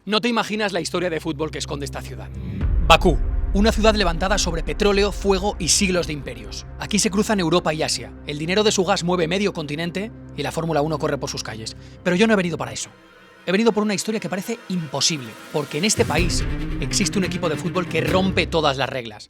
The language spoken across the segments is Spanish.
No te imaginas la historia de fútbol que esconde esta ciudad. Bakú, una ciudad levantada sobre petróleo, fuego y siglos de imperios. Aquí se cruzan Europa y Asia. El dinero de su gas mueve medio continente y la Fórmula 1 corre por sus calles. Pero yo no he venido para eso. He venido por una historia que parece imposible, porque en este país existe un equipo de fútbol que rompe todas las reglas.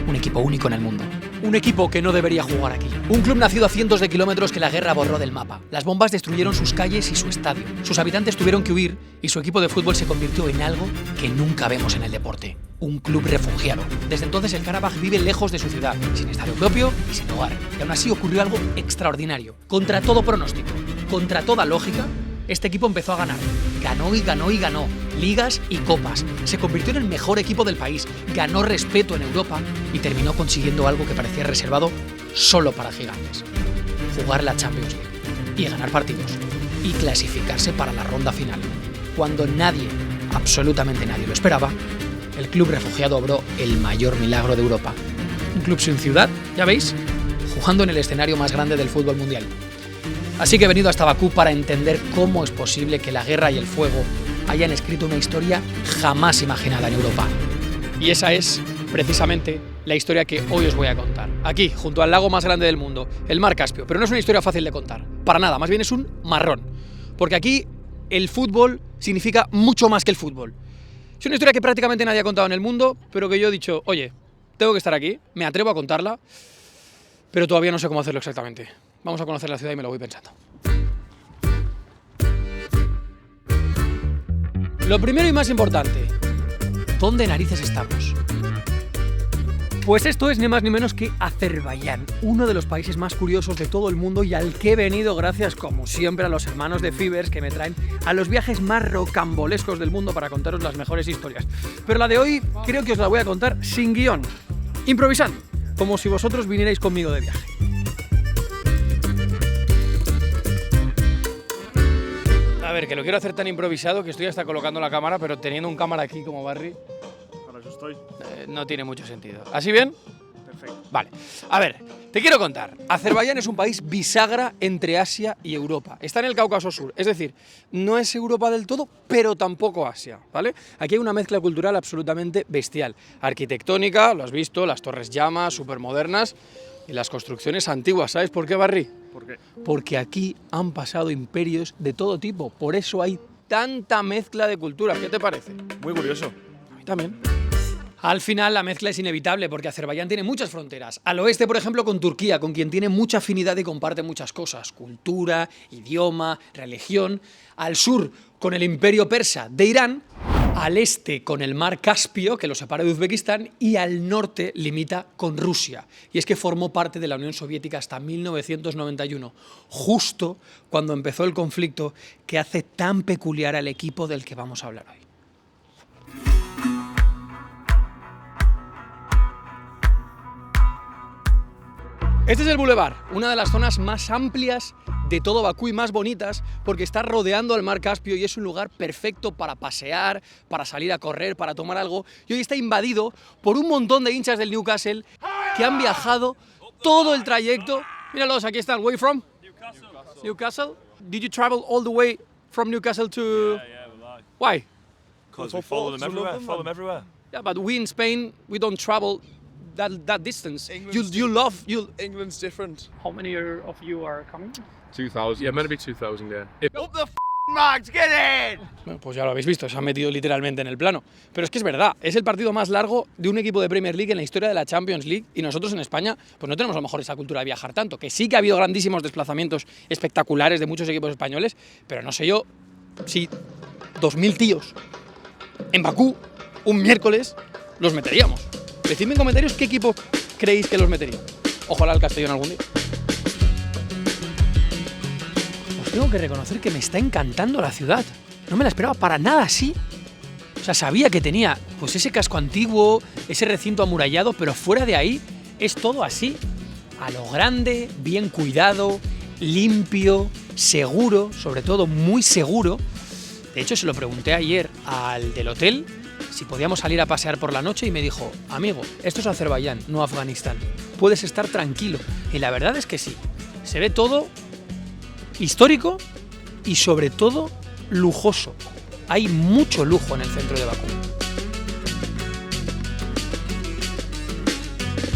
Un equipo único en el mundo. Un equipo que no debería jugar aquí. Un club nacido a cientos de kilómetros que la guerra borró del mapa. Las bombas destruyeron sus calles y su estadio. Sus habitantes tuvieron que huir y su equipo de fútbol se convirtió en algo que nunca vemos en el deporte. Un club refugiado. Desde entonces el Karabaj vive lejos de su ciudad, sin estadio propio y sin hogar. Y aún así ocurrió algo extraordinario. Contra todo pronóstico, contra toda lógica, este equipo empezó a ganar. Ganó y ganó y ganó. Ligas y copas. Se convirtió en el mejor equipo del país. Ganó respeto en Europa y terminó consiguiendo algo que parecía reservado solo para gigantes. Jugar la Champions League. Y ganar partidos. Y clasificarse para la ronda final. Cuando nadie, absolutamente nadie lo esperaba, el club refugiado obró el mayor milagro de Europa. Un club sin ciudad, ya veis, jugando en el escenario más grande del fútbol mundial. Así que he venido hasta Bakú para entender cómo es posible que la guerra y el fuego hayan escrito una historia jamás imaginada en Europa. Y esa es, precisamente, la historia que hoy os voy a contar. Aquí, junto al lago más grande del mundo, el mar Caspio. Pero no es una historia fácil de contar, para nada, más bien es un marrón. Porque aquí el fútbol significa mucho más que el fútbol. Es una historia que prácticamente nadie ha contado en el mundo, pero que yo he dicho, oye, tengo que estar aquí, me atrevo a contarla, pero todavía no sé cómo hacerlo exactamente. Vamos a conocer la ciudad y me lo voy pensando. Lo primero y más importante, ¿dónde narices estamos? Pues esto es ni más ni menos que Azerbaiyán, uno de los países más curiosos de todo el mundo y al que he venido gracias, como siempre, a los hermanos de Fibers que me traen a los viajes más rocambolescos del mundo para contaros las mejores historias. Pero la de hoy creo que os la voy a contar sin guión, improvisando, como si vosotros vinierais conmigo de viaje. A ver, que lo quiero hacer tan improvisado que estoy hasta colocando la cámara, pero teniendo un cámara aquí como Barry, Para eso estoy. no tiene mucho sentido. ¿Así bien? Perfecto. Vale. A ver, te quiero contar. Azerbaiyán es un país bisagra entre Asia y Europa. Está en el Cáucaso Sur, es decir, no es Europa del todo, pero tampoco Asia, ¿vale? Aquí hay una mezcla cultural absolutamente bestial. Arquitectónica, lo has visto, las torres llamas, supermodernas, y las construcciones antiguas. ¿Sabes por qué, Barry? ¿Por qué? Porque aquí han pasado imperios de todo tipo, por eso hay tanta mezcla de culturas. ¿Qué te parece? Muy curioso. A mí también. Al final la mezcla es inevitable porque Azerbaiyán tiene muchas fronteras. Al oeste, por ejemplo, con Turquía, con quien tiene mucha afinidad y comparte muchas cosas. Cultura, idioma, religión. Al sur, con el imperio persa de Irán. Al este, con el mar Caspio, que lo separa de Uzbekistán. Y al norte limita con Rusia. Y es que formó parte de la Unión Soviética hasta 1991, justo cuando empezó el conflicto que hace tan peculiar al equipo del que vamos a hablar hoy. Este es el Boulevard, una de las zonas más amplias de todo Bakú y más bonitas porque está rodeando al mar Caspio y es un lugar perfecto para pasear, para salir a correr, para tomar algo. Y hoy está invadido por un montón de hinchas del Newcastle que han viajado todo el trayecto. Míralos, aquí están. Where are you from? Newcastle. Did you travel all the way from Newcastle to... Why? Because we follow them everywhere. Follow them everywhere. Yeah, but we in Spain, we don't travel that distance. You love... England's different. How many of you are coming? 2,000. Yeah, meant to be 2,000. Yeah. Up the marks, get in! Bueno, pues ya lo habéis visto, se han metido literalmente en el plano. Pero es que es verdad, es el partido más largo de un equipo de Premier League en la historia de la Champions League y nosotros en España pues no tenemos a lo mejor esa cultura de viajar tanto, que sí que ha habido grandísimos desplazamientos espectaculares de muchos equipos españoles, pero no sé yo si 2.000 tíos en Bakú un miércoles los meteríamos. Decidme en comentarios qué equipo creéis que los metería. Ojalá el Castellón algún día. Os tengo que reconocer que me está encantando la ciudad. No me la esperaba para nada así. O sea, sabía que tenía pues ese casco antiguo, ese recinto amurallado, pero fuera de ahí es todo así. A lo grande, bien cuidado, limpio, seguro, sobre todo muy seguro. De hecho, se lo pregunté ayer al del hotel si podíamos salir a pasear por la noche y me dijo, amigo, esto es Azerbaiyán, no Afganistán. Puedes estar tranquilo. Y la verdad es que sí. Se ve todo histórico y sobre todo lujoso. hay mucho lujo en el centro de Bakú.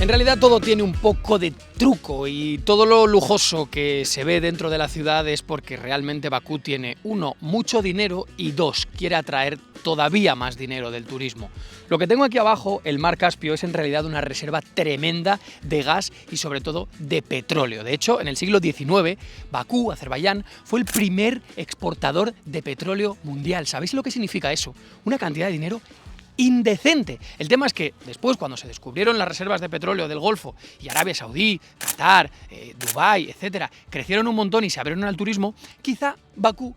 En realidad todo tiene un poco de truco y todo lo lujoso que se ve dentro de la ciudad es porque realmente Bakú tiene, 1, mucho dinero y 2, quiere atraer todavía más dinero del turismo. Lo que tengo aquí abajo, el mar Caspio, es en realidad una reserva tremenda de gas y sobre todo de petróleo. De hecho, en el siglo XIX, Bakú, Azerbaiyán, fue el primer exportador de petróleo mundial. ¿Sabéis lo que significa eso? Una cantidad de dinero indecente. El tema es que después, cuando se descubrieron las reservas de petróleo del Golfo y Arabia Saudí, Qatar, Dubái, etcétera, crecieron un montón y se abrieron al turismo, quizá Bakú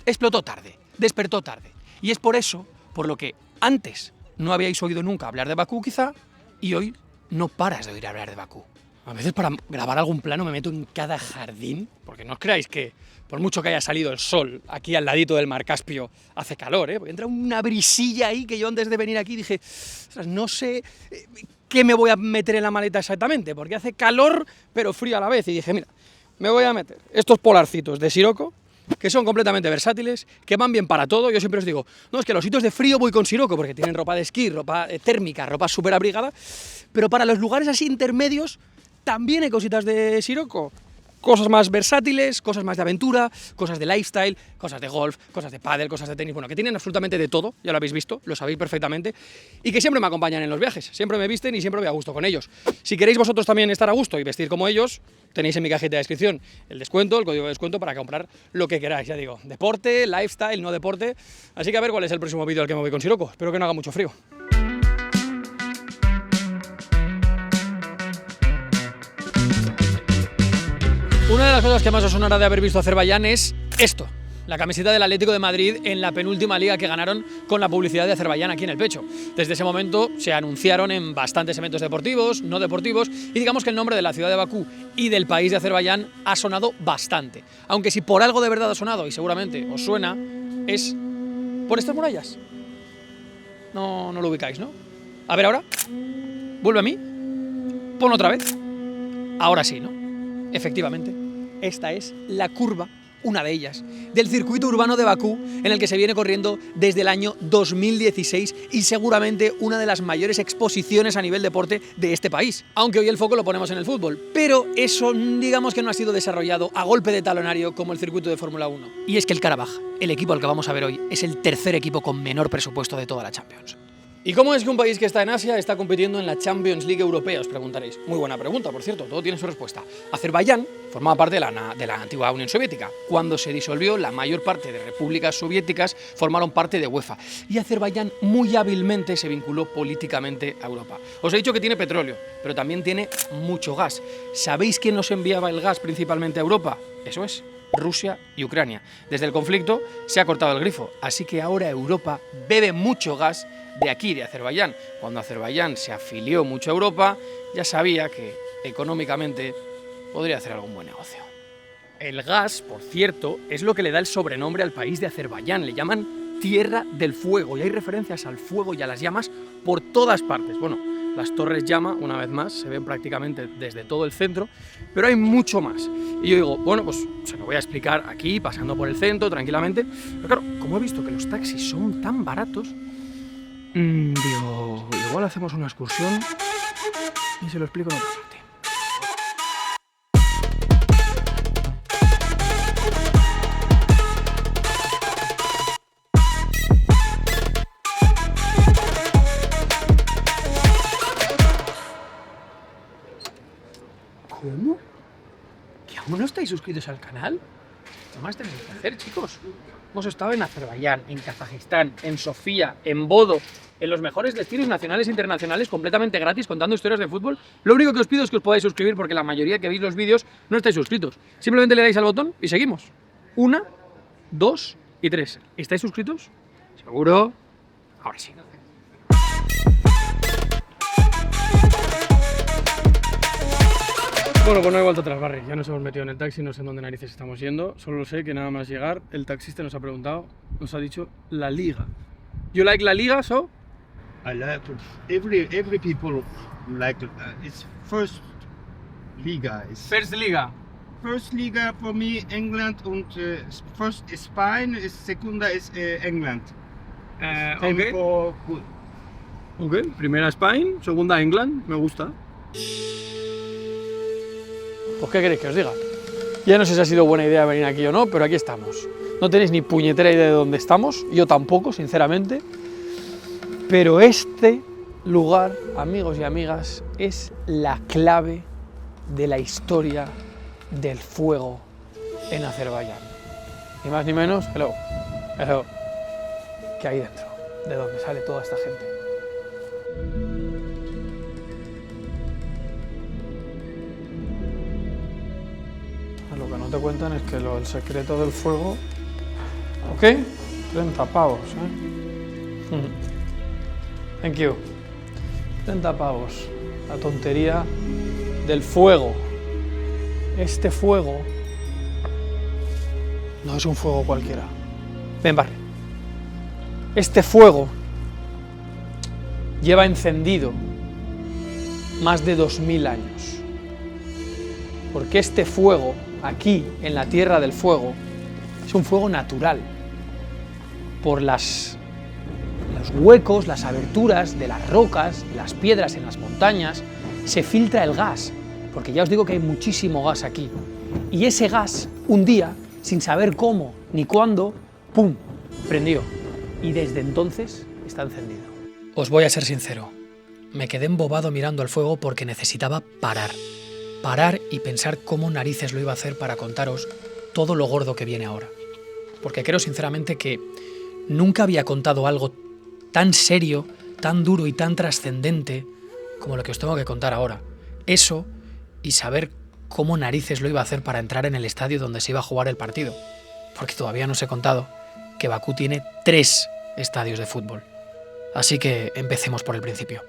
explotó tarde, despertó tarde. Y es por eso, por lo que antes no habíais oído nunca hablar de Bakú quizá, y hoy no paras de oír hablar de Bakú. A veces para grabar algún plano me meto en cada jardín, porque no os creáis que por mucho que haya salido el sol aquí al ladito del mar Caspio hace calor, porque entra una brisilla ahí que yo antes de venir aquí dije, no sé qué me voy a meter en la maleta exactamente, porque hace calor pero frío a la vez, y dije, mira, me voy a meter estos polarcitos de Sirocco, que son completamente versátiles, que van bien para todo. Yo siempre os digo, no, es que a los sitios de frío voy con Sirocco, porque tienen ropa de esquí, ropa térmica, ropa súper abrigada, pero para los lugares así intermedios también hay cositas de Sirocco. Cosas más versátiles, cosas más de aventura, cosas de lifestyle, cosas de golf, cosas de pádel, cosas de tenis, bueno, que tienen absolutamente de todo, ya lo habéis visto, lo sabéis perfectamente, y que siempre me acompañan en los viajes, siempre me visten y siempre voy a gusto con ellos. Si queréis vosotros también estar a gusto y vestir como ellos, tenéis en mi cajita de descripción el descuento, el código de descuento para comprar lo que queráis, ya digo, deporte, lifestyle, no deporte, así que a ver cuál es el próximo vídeo al que me voy con Sirocco, espero que no haga mucho frío. Una de las cosas que más os sonará de haber visto Azerbaiyán es esto, la camiseta del Atlético de Madrid en la penúltima liga que ganaron con la publicidad de Azerbaiyán aquí en el pecho. Desde ese momento se anunciaron en bastantes eventos deportivos, no deportivos, y digamos que el nombre de la ciudad de Bakú y del país de Azerbaiyán ha sonado bastante. Aunque si por algo de verdad ha sonado, y seguramente os suena, es por estas murallas. No lo ubicáis, ¿no? A ver ahora, vuelve a mí, pon otra vez. Ahora sí, ¿no? Efectivamente, esta es la curva, una de ellas, del circuito urbano de Bakú, en el que se viene corriendo desde el año 2016 y seguramente una de las mayores exposiciones a nivel deporte de este país. Aunque hoy el foco lo ponemos en el fútbol, pero eso digamos que no ha sido desarrollado a golpe de talonario como el circuito de Fórmula 1. Y es que el Karabaj, el equipo al que vamos a ver hoy, es el tercer equipo con menor presupuesto de toda la Champions. ¿Y cómo es que un país que está en Asia está compitiendo en la Champions League europea? Os preguntaréis. Muy buena pregunta, por cierto, todo tiene su respuesta. Azerbaiyán formaba parte de la antigua Unión Soviética. Cuando se disolvió, la mayor parte de repúblicas soviéticas formaron parte de UEFA. Y Azerbaiyán muy hábilmente se vinculó políticamente a Europa. Os he dicho que tiene petróleo, pero también tiene mucho gas. ¿Sabéis quién nos enviaba el gas principalmente a Europa? Eso es, Rusia y Ucrania. Desde el conflicto se ha cortado el grifo, así que ahora Europa bebe mucho gas de aquí, de Azerbaiyán. Cuando Azerbaiyán se afilió mucho a Europa, ya sabía que económicamente podría hacer algún buen negocio. El gas, por cierto, es lo que le da el sobrenombre al país de Azerbaiyán. Le llaman Tierra del Fuego y hay referencias al fuego y a las llamas por todas partes. Bueno, las torres llama, una vez más, se ven prácticamente desde todo el centro, pero hay mucho más. Y yo digo, bueno, pues se lo voy a explicar aquí, pasando por el centro, tranquilamente. Pero claro, como he visto que los taxis son tan baratos, digo, igual hacemos una excursión y se lo explico en otra parte. ¿Cómo? ¿Que aún no estáis suscritos al canal? ¿Qué más tenéis que hacer, chicos? Hemos estado en Azerbaiyán, en Kazajistán, en Sofía, en Bodo, en los mejores destinos nacionales e internacionales completamente gratis contando historias de fútbol. Lo único que os pido es que os podáis suscribir porque la mayoría que veis los vídeos no estáis suscritos. Simplemente le dais al botón y seguimos. 1, 2 y 3. ¿Estáis suscritos? ¿Seguro? Ahora sí. Bueno, pues no hay vuelta atrás, Barry. Ya nos hemos metido en el taxi, no sé en dónde narices estamos yendo. Solo sé que nada más llegar, el taxista nos ha preguntado, nos ha dicho La Liga. You like La Liga, so? I like every people like it's first Liga. It's First Liga. first Liga for me England und first is Spain, segunda is England. Okay. For good. Ok, primera Spain, segunda England, me gusta. Pues ¿qué queréis que os diga? Ya no sé si ha sido buena idea venir aquí o no, pero aquí estamos. No tenéis ni puñetera idea de dónde estamos, yo tampoco, sinceramente. Pero este lugar, amigos y amigas, es la clave de la historia del fuego en Azerbaiyán. Ni más ni menos, hello, que hay dentro, de donde sale toda esta gente. Lo que no te cuentan es que el secreto del fuego... ¿Ok? 30 pavos, ¿eh? Thank you. 30 pavos. La tontería del fuego. Este fuego no es un fuego cualquiera. Ven, Barry. Este fuego lleva encendido más de 2000 años. Porque este fuego, aquí, en la Tierra del Fuego, es un fuego natural. Por los huecos, las aberturas de las rocas, las piedras en las montañas, se filtra el gas, porque ya os digo que hay muchísimo gas aquí. Y ese gas, un día, sin saber cómo ni cuándo, ¡pum!, prendió. Y desde entonces está encendido. Os voy a ser sincero, me quedé embobado mirando al fuego porque necesitaba parar. Parar y pensar cómo narices lo iba a hacer para contaros todo lo gordo que viene ahora. Porque creo sinceramente que nunca había contado algo tan serio, tan duro y tan trascendente como lo que os tengo que contar ahora. Eso y saber cómo narices lo iba a hacer para entrar en el estadio donde se iba a jugar el partido. Porque todavía no os he contado que Bakú tiene 3 estadios de fútbol. Así que empecemos por el principio.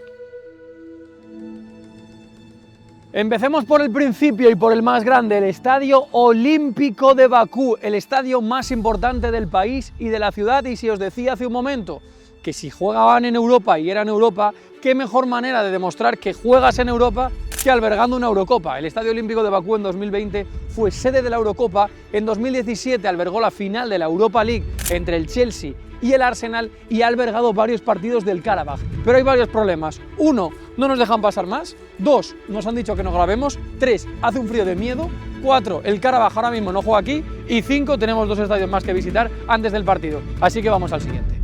Empecemos por el principio y por el más grande, el Estadio Olímpico de Bakú, el estadio más importante del país y de la ciudad. Y si os decía hace un momento que si jugaban en Europa y eran Europa, qué mejor manera de demostrar que juegas en Europa que albergando una Eurocopa. El Estadio Olímpico de Bakú en 2020 fue sede de la Eurocopa, en 2017 albergó la final de la Europa League entre el Chelsea y el Arsenal y ha albergado varios partidos del Karabaj. Pero hay varios problemas. 1, no nos dejan pasar más. 2, nos han dicho que no grabemos. 3, hace un frío de miedo. 4, el Karabaj ahora mismo no juega aquí. Y 5, tenemos 2 estadios más que visitar antes del partido. Así que vamos al siguiente.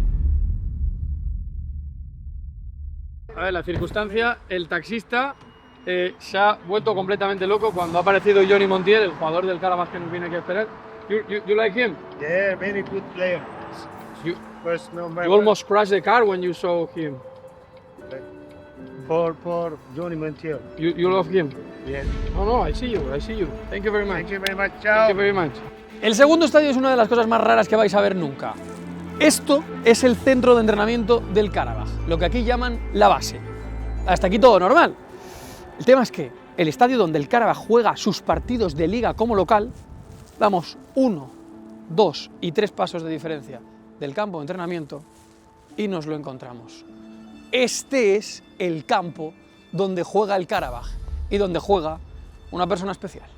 A ver, la circunstancia, el taxista se ha vuelto completamente loco cuando ha aparecido Johnny Montiel, el jugador del Karabaj que nos viene aquí a esperar. You like him? Yeah, very good player. You, First number you almost crashed the car when you saw him. for Johnny Montiel. You love him? Yes. No, I see you. Thank you very much. Thank you very much. Thank Ciao. you very much. El segundo estadio es una de las cosas más raras que vais a ver nunca. Esto es el centro de entrenamiento del Karabaj, lo que aquí llaman la base. Hasta aquí todo normal. El tema es que el estadio donde el Karabaj juega sus partidos de liga como local, damos 1, 2 y 3 pasos de diferencia del campo de entrenamiento y nos lo encontramos. Este es el campo donde juega el Karabaj y donde juega una persona especial.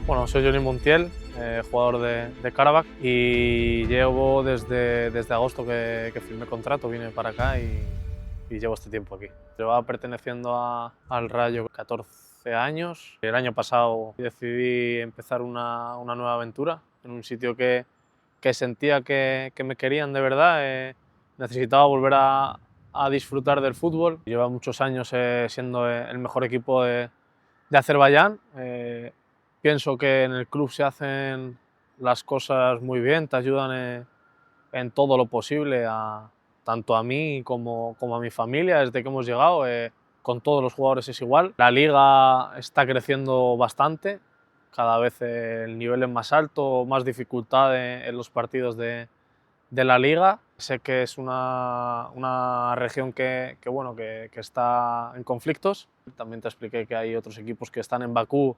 Bueno, soy Johnny Montiel, jugador de Karabaj, y llevo desde agosto que firmé contrato, vine para acá y llevo este tiempo aquí. Llevaba perteneciendo al Rayo 14 años. El año pasado decidí empezar una nueva aventura en un sitio que sentía que me querían de verdad. Necesitaba volver a disfrutar del fútbol. Lleva muchos años siendo el mejor equipo de Azerbaiyán. Pienso que en el club se hacen las cosas muy bien, te ayudan en todo lo posible, tanto a mí como a mi familia desde que hemos llegado. Con todos los jugadores es igual. La liga está creciendo bastante, cada vez el nivel es más alto, más dificultad en los partidos de la liga. Sé que es una región que está en conflictos. También te expliqué que hay otros equipos que están en Bakú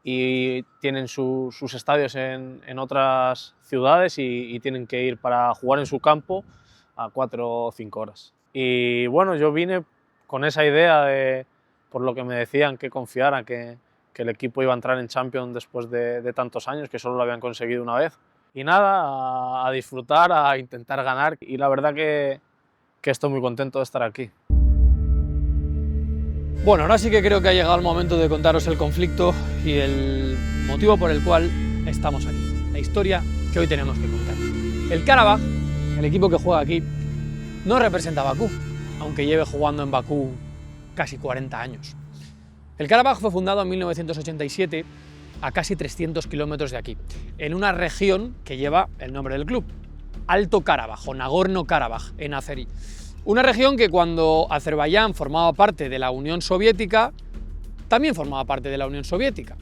y tienen sus estadios en otras ciudades y tienen que ir para jugar en su campo a 4 o 5 horas. Y bueno, yo vine con esa idea de por lo que me decían, que confiara, que el equipo iba a entrar en Champions después de tantos años, que solo lo habían conseguido una vez. Y nada, a disfrutar, a intentar ganar, y la verdad que estoy muy contento de estar aquí. Bueno, ahora sí que creo que ha llegado el momento de contaros el conflicto y el motivo por el cual estamos aquí. La historia que hoy tenemos que contar. El Karabag, el equipo que juega aquí, no representa a Bakú, aunque lleve jugando en Bakú casi 40 años. El Karabag fue fundado en 1987 a casi 300 kilómetros de aquí, en una región que lleva el nombre del club, Alto Karabaj o Nagorno-Karabaj, en Azeri. Una región que cuando Azerbaiyán formaba parte de la Unión Soviética, también formaba parte de la Unión Soviética.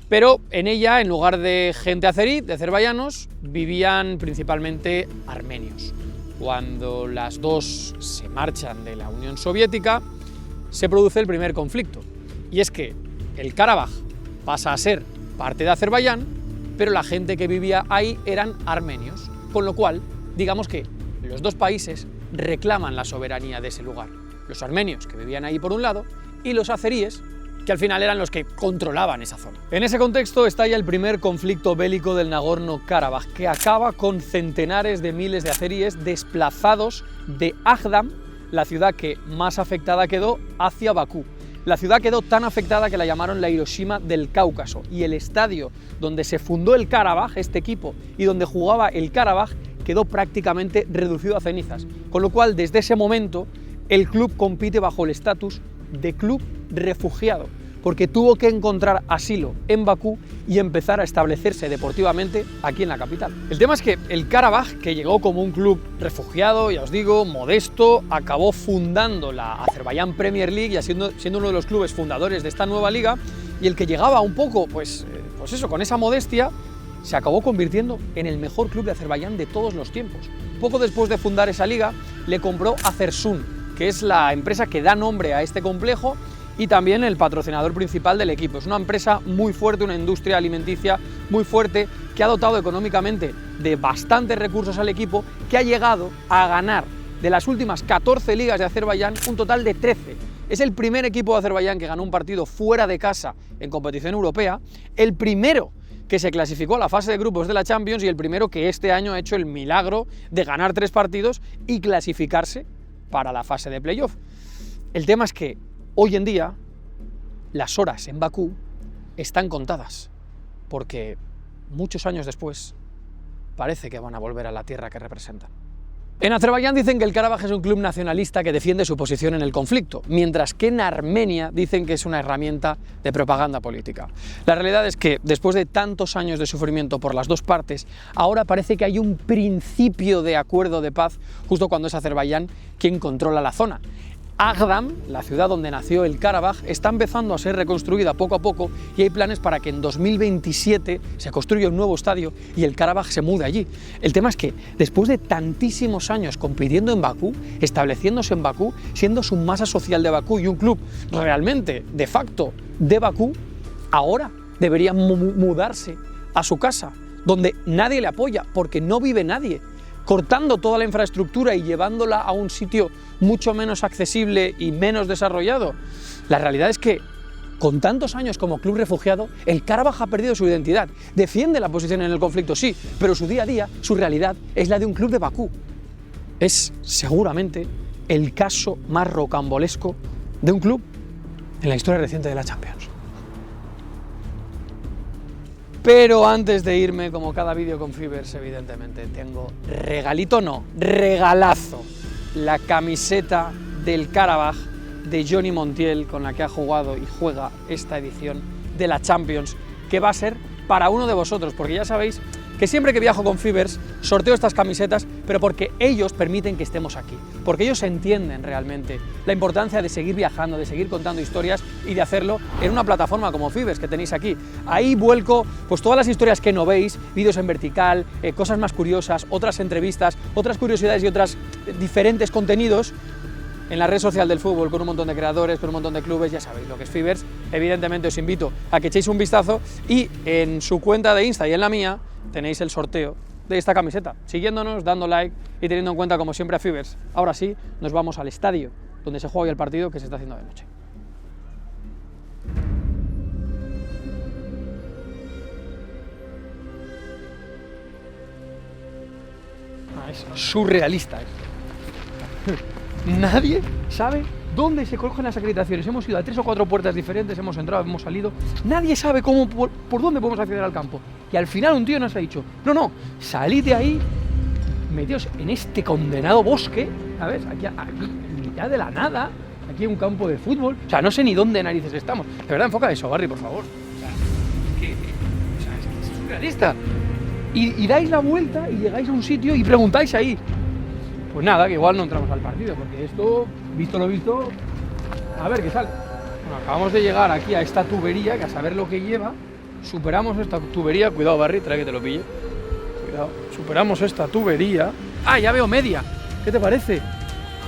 Pero en ella, en lugar de gente azerí, de azerbaiyanos, vivían principalmente armenios. Cuando las dos se marchan de la Unión Soviética, se produce el primer conflicto. Y es que el Karabaj pasa a ser parte de Azerbaiyán, pero la gente que vivía ahí eran armenios, con lo cual, digamos que los dos países reclaman la soberanía de ese lugar. Los armenios, que vivían ahí por un lado, y los azeríes, que al final eran los que controlaban esa zona. En ese contexto estalla el primer conflicto bélico del Nagorno-Karabaj, que acaba con centenares de miles de azeríes desplazados de Agdam, la ciudad que más afectada quedó, hacia Bakú. La ciudad quedó tan afectada que la llamaron la Hiroshima del Cáucaso, y el estadio donde se fundó el Karabaj, este equipo, y donde jugaba el Karabaj, quedó prácticamente reducido a cenizas. Con lo cual, desde ese momento, el club compite bajo el estatus de club refugiado, porque tuvo que encontrar asilo en Bakú y empezar a establecerse deportivamente aquí en la capital. El tema es que el Karabaj, que llegó como un club refugiado, ya os digo, modesto, acabó fundando la Azerbaiyán Premier League y siendo uno de los clubes fundadores de esta nueva liga, y el que llegaba un poco, pues eso, con esa modestia, se acabó convirtiendo en el mejor club de Azerbaiyán de todos los tiempos. Poco después de fundar esa liga, le compró Azersun, que es la empresa que da nombre a este complejo y también el patrocinador principal del equipo. Es una empresa muy fuerte, una industria alimenticia muy fuerte, que ha dotado económicamente de bastantes recursos al equipo, que ha llegado a ganar de las últimas 14 ligas de Azerbaiyán un total de 13. Es el primer equipo de Azerbaiyán que ganó un partido fuera de casa en competición europea, el primero que se clasificó a la fase de grupos de la Champions y el primero que este año ha hecho el milagro de ganar 3 partidos y clasificarse para la fase de playoff. El tema es que hoy en día las horas en Bakú están contadas, porque muchos años después parece que van a volver a la tierra que representan. En Azerbaiyán dicen que el Karabaj es un club nacionalista que defiende su posición en el conflicto, mientras que en Armenia dicen que es una herramienta de propaganda política. La realidad es que después de tantos años de sufrimiento por las dos partes, ahora parece que hay un principio de acuerdo de paz justo cuando es Azerbaiyán quien controla la zona. Agdam, la ciudad donde nació el Karabaj, está empezando a ser reconstruida poco a poco y hay planes para que en 2027 se construya un nuevo estadio y el Karabaj se mude allí. El tema es que después de tantísimos años compitiendo en Bakú, estableciéndose en Bakú, siendo su masa social de Bakú y un club realmente de facto de Bakú, ahora debería mudarse a su casa, donde nadie le apoya porque no vive nadie, cortando toda la infraestructura y llevándola a un sitio mucho menos accesible y menos desarrollado. La realidad es que, con tantos años como club refugiado, el Karabaj ha perdido su identidad. Defiende la posición en el conflicto, sí, pero su día a día, su realidad, es la de un club de Bakú. Es, seguramente, el caso más rocambolesco de un club en la historia reciente de la Champions. Pero antes de irme, como cada vídeo con Fibers, evidentemente tengo regalito, no, regalazo, la camiseta del Karabaj de Johnny Montiel, con la que ha jugado y juega esta edición de la Champions, que va a ser para uno de vosotros, porque ya sabéis que siempre que viajo con Fibers sorteo estas camisetas, pero porque ellos permiten que estemos aquí, porque ellos entienden realmente la importancia de seguir viajando, de seguir contando historias y de hacerlo en una plataforma como Fibers que tenéis aquí. Ahí vuelco pues todas las historias que no veis, vídeos en vertical, cosas más curiosas, otras entrevistas, otras curiosidades y otros diferentes contenidos en la red social del fútbol, con un montón de creadores, con un montón de clubes. Ya sabéis lo que es Fibers. Evidentemente os invito a que echéis un vistazo y en su cuenta de Insta y en la mía tenéis el sorteo de esta camiseta, siguiéndonos, dando like y teniendo en cuenta como siempre a Fibers. Ahora sí, nos vamos al estadio donde se juega hoy el partido, que se está haciendo de noche. es surrealista esto. Nadie sabe dónde se cogen las acreditaciones. Hemos ido a 3 o 4 puertas diferentes, hemos entrado, hemos salido. Nadie sabe cómo, por dónde podemos acceder al campo. Y al final un tío nos ha dicho, no, salid de ahí, metidos en este condenado bosque, ¿sabes? Aquí en mitad de la nada, aquí en un campo de fútbol. O sea, no sé ni dónde narices estamos. De verdad, enfoca eso, Barry, por favor. O sea, es surrealista. Y dais la vuelta y llegáis a un sitio y preguntáis ahí. Pues nada, que igual no entramos al partido, porque esto, visto lo visto, a ver qué sale. Bueno, acabamos de llegar aquí a esta tubería, que a saber lo que lleva, superamos esta tubería, cuidado Barry, trae que te lo pille, cuidado, superamos esta tubería. Ah, ya veo media, ¿qué te parece?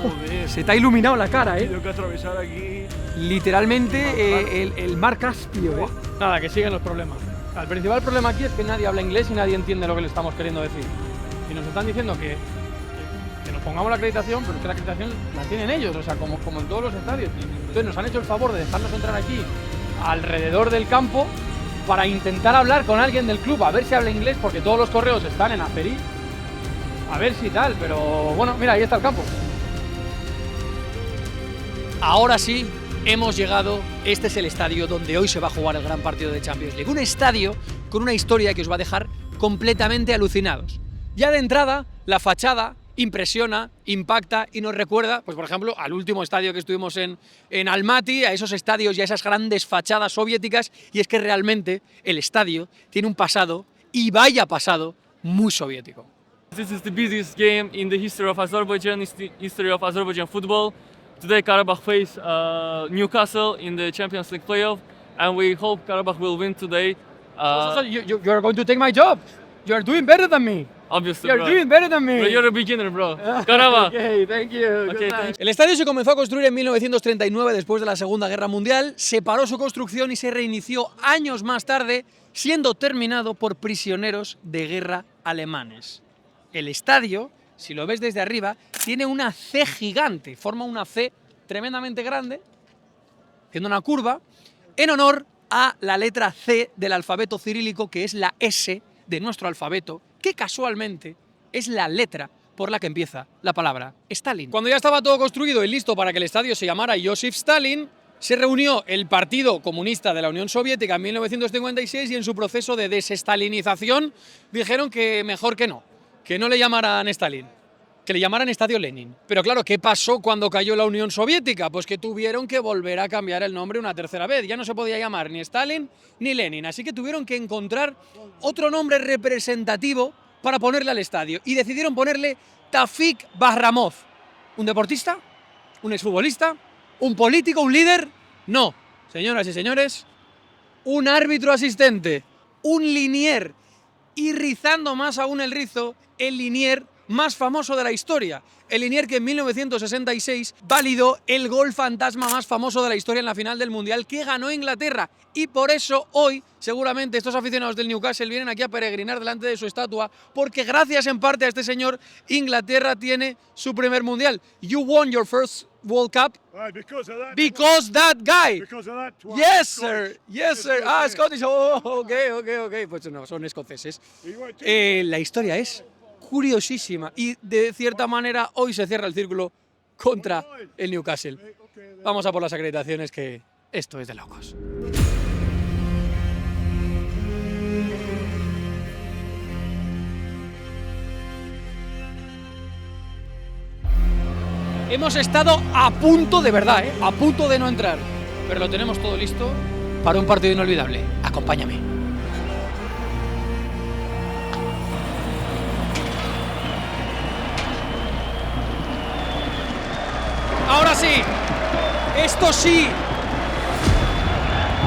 Joder. Se te ha iluminado la cara, Tengo que atravesar aquí. Literalmente el mar Caspio, Nada, que siguen los problemas. El principal problema aquí es que nadie habla inglés y nadie entiende lo que le estamos queriendo decir. Y nos están diciendo que nos pongamos la acreditación, pero es que la acreditación la tienen ellos, o sea, como en todos los estadios. Entonces nos han hecho el favor de dejarnos entrar aquí, alrededor del campo, para intentar hablar con alguien del club, a ver si habla inglés, porque todos los correos están en Aferí. A ver si tal, pero bueno, mira, ahí está el campo. Ahora sí, hemos llegado. Este es el estadio donde hoy se va a jugar el gran partido de Champions League. Un estadio con una historia que os va a dejar completamente alucinados. Ya de entrada, la fachada impresiona, impacta y nos recuerda, pues por ejemplo, al último estadio que estuvimos en Almaty, a esos estadios y a esas grandes fachadas soviéticas, y es que realmente el estadio tiene un pasado, y vaya pasado, muy soviético. This is the busiest game in the history of Azerbaijan, history of Azerbaijan football. Today Karabakh face Newcastle in the Champions League playoff, and we hope Karabakh will win today. You are going to take my job. You are doing better than me. Obviously, You are doing better than me. Bro, you're a beginner, bro. Karabakh. Okay, thank you. Okay, thank El estadio se comenzó a construir en 1939 después de la Segunda Guerra Mundial, se paró su construcción y se reinició años más tarde, siendo terminado por prisioneros de guerra alemanes. El estadio, si lo ves desde arriba, tiene una C gigante, forma una C tremendamente grande, haciendo una curva, en honor a la letra C del alfabeto cirílico, que es la S de nuestro alfabeto, que casualmente es la letra por la que empieza la palabra Stalin. Cuando ya estaba todo construido y listo para que el estadio se llamara Joseph Stalin, se reunió el Partido Comunista de la Unión Soviética en 1956 y en su proceso de desestalinización dijeron que mejor que no le llamaran Stalin, que le llamaran Estadio Lenin. Pero claro, ¿qué pasó cuando cayó la Unión Soviética? Pues que tuvieron que volver a cambiar el nombre una tercera vez. Ya no se podía llamar ni Stalin ni Lenin, así que tuvieron que encontrar otro nombre representativo para ponerle al estadio. Y decidieron ponerle Tafik Bahramov. ¿Un deportista? ¿Un exfutbolista? ¿Un político? ¿Un líder? No, señoras y señores, un árbitro asistente, un linier, y rizando más aún el rizo, el linier más famoso de la historia. El linier que en 1966 validó el gol fantasma más famoso de la historia en la final del Mundial que ganó Inglaterra. Y por eso hoy, seguramente, estos aficionados del Newcastle vienen aquí a peregrinar delante de su estatua, porque gracias en parte a este señor, Inglaterra tiene su primer Mundial. You won your first World Cup because that guy. Yes, sir. Yes, sir. Ah, Scottish. Oh, ok. Pues no, son escoceses. La historia es curiosísima y de cierta manera hoy se cierra el círculo contra el Newcastle. Vamos a por las acreditaciones, que esto es de locos. Hemos estado a punto, de verdad, a punto de no entrar, pero lo tenemos todo listo para un partido inolvidable. Acompáñame. Ahora sí, esto sí,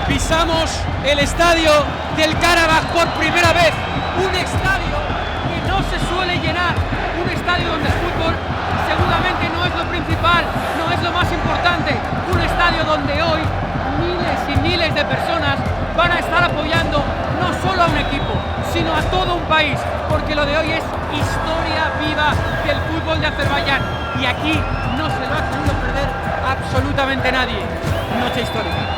pisamos el estadio del Karabakh por primera vez, un estadio que no se suele llenar, un estadio donde el fútbol seguramente no es lo principal, no es lo más importante, un estadio donde hoy miles y miles de personas van a estar apoyando no solo a un equipo, sino a todo un país, porque lo de hoy es historia viva del fútbol de Azerbaiyán, y aquí no se lo ha querido perder absolutamente nadie. Noche histórica.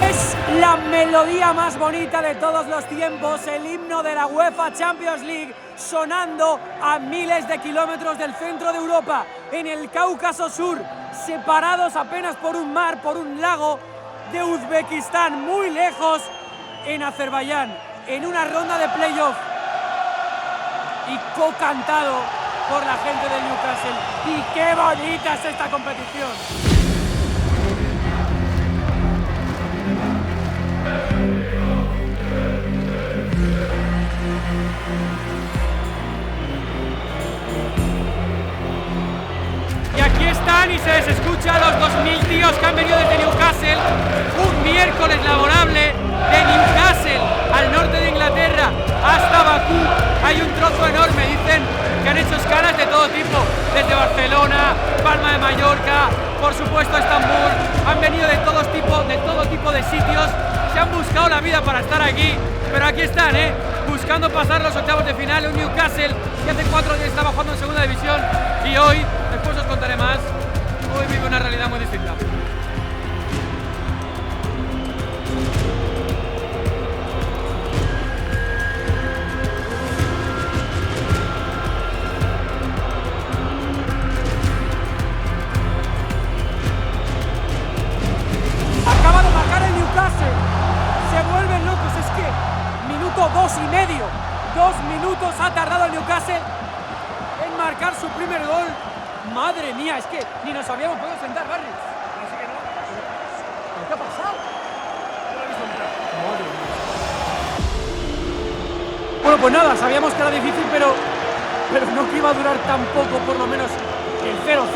Es La melodía más bonita de todos los tiempos, el himno de la UEFA Champions League, sonando a miles de kilómetros del centro de Europa, en el Cáucaso Sur, separados apenas por un mar, por un lago de Uzbekistán, muy lejos, en Azerbaiyán, en una ronda de playoff y co-cantado por la gente del Newcastle. ¡Y qué bonita es esta competición! Y aquí están y se les escucha a los 2000 tíos que han venido desde Newcastle, un miércoles laborable de Newcastle al norte de Inglaterra hasta Bakú. Hay un trozo enorme, dicen que han hecho escalas de todo tipo, desde Barcelona, Palma de Mallorca, por supuesto Estambul. Han venido de todo tipo de sitios, se han buscado la vida para estar aquí, pero aquí están, buscando pasar los octavos de final. Un Newcastle que hace 4 días estaba jugando en segunda división y hoy, después os contaré más, hoy vive una realidad muy distinta. Acaba de marcar el Newcastle, se vuelven locos, es que minuto 2,5, 2 minutos ha tardado el Newcastle en marcar su primer gol. Madre mía, es que ni nos habíamos podido sentar, Barry. Así que no. ¿Qué ha pasado? Madre mía. Bueno, pues nada, sabíamos que era difícil, pero no que iba a durar tampoco, por lo menos, el 0-0. O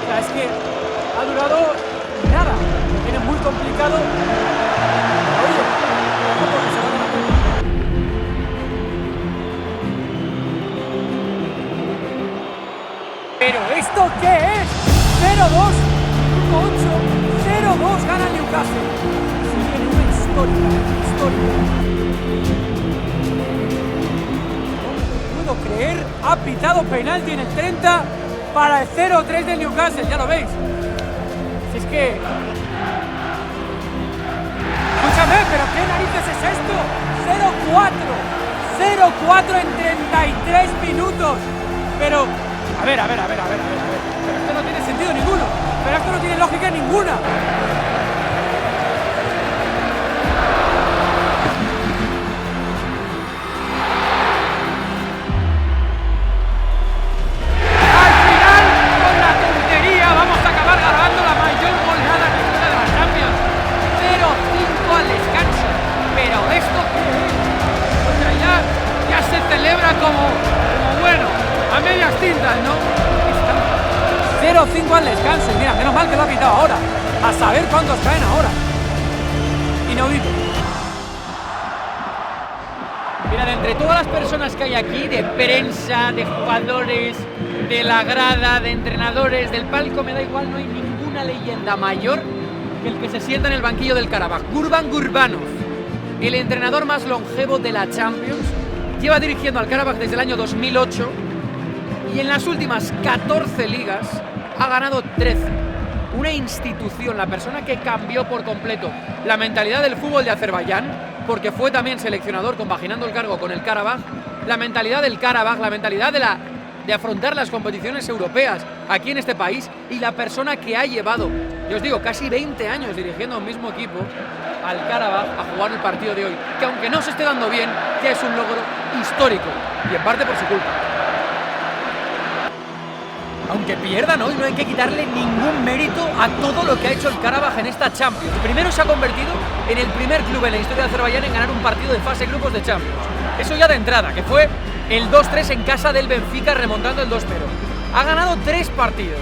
sea, es que ha durado nada. Lo tiene muy complicado. Oye, ojo porque se va a ganar. ¿Pero esto qué es? 0-2, 1-8, 0-2 gana el Newcastle. Se viene una histórica. No puedo creer, ha pitado penalti en el 30 para el 0-3 del Newcastle, ya lo veis. Si es que... Escúchame, ¿pero qué narices es esto? 0-4 en 33 minutos. Pero... A ver. Pero esto no tiene sentido ninguno. Pero esto no tiene lógica ninguna. Al final, con la tontería, vamos a acabar ganando la mayor goleada en la historia de la Champions. 0-5 al descanso. Pero esto qué es? O sea, ya se celebra como bueno. A medias tintas, ¿no? 0-5 al descanso. Y mira, menos mal que lo ha pitado ahora. A saber cuántos caen ahora. Inaudito. Mira, de entre todas las personas que hay aquí, de prensa, de jugadores, de la grada, de entrenadores, del palco, me da igual, no hay ninguna leyenda mayor que el que se sienta en el banquillo del Karabaj. Gurban Gurbanov, el entrenador más longevo de la Champions, lleva dirigiendo al Karabaj desde el año 2008. Y en las últimas 14 ligas ha ganado 13. Una institución, la persona que cambió por completo la mentalidad del fútbol de Azerbaiyán, porque fue también seleccionador compaginando el cargo con el Karabaj, la mentalidad del Karabaj, la mentalidad de afrontar las competiciones europeas aquí en este país, y la persona que ha llevado, yo os digo, casi 20 años dirigiendo a un mismo equipo, al Karabaj, a jugar el partido de hoy, que aunque no se esté dando bien, ya es un logro histórico, y en parte por su culpa. Aunque pierdan hoy, no hay que quitarle ningún mérito a todo lo que ha hecho el Karabaj en esta Champions. Primero se ha convertido en el primer club en la historia de Azerbaiyán en ganar un partido de fase de grupos de Champions. Eso ya de entrada, que fue el 2-3 en casa del Benfica remontando el 2-0. Ha ganado 3 partidos.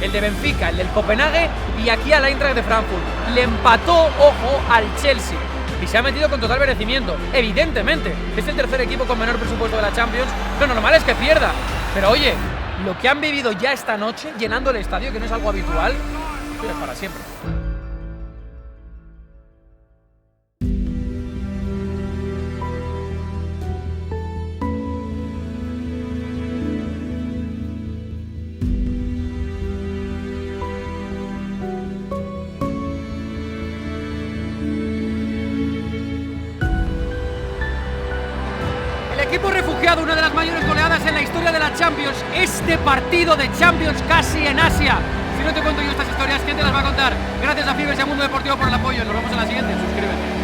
El de Benfica, el del Copenhague y aquí al Eintracht de Frankfurt. Le empató, ojo, al Chelsea. Y se ha metido con total merecimiento. Evidentemente, es el tercer equipo con menor presupuesto de la Champions. Lo normal es que pierda. Pero oye, lo que han vivido ya esta noche, llenando el estadio, que no es algo habitual, es para siempre. equipo refugiado, una de las mayores goleadas en la historia de la Champions. Este partido de Champions casi en Asia. Si no te cuento yo estas historias, ¿quién te las va a contar? Gracias a Fibes y a Mundo Deportivo por el apoyo. Nos vemos en la siguiente. Suscríbete.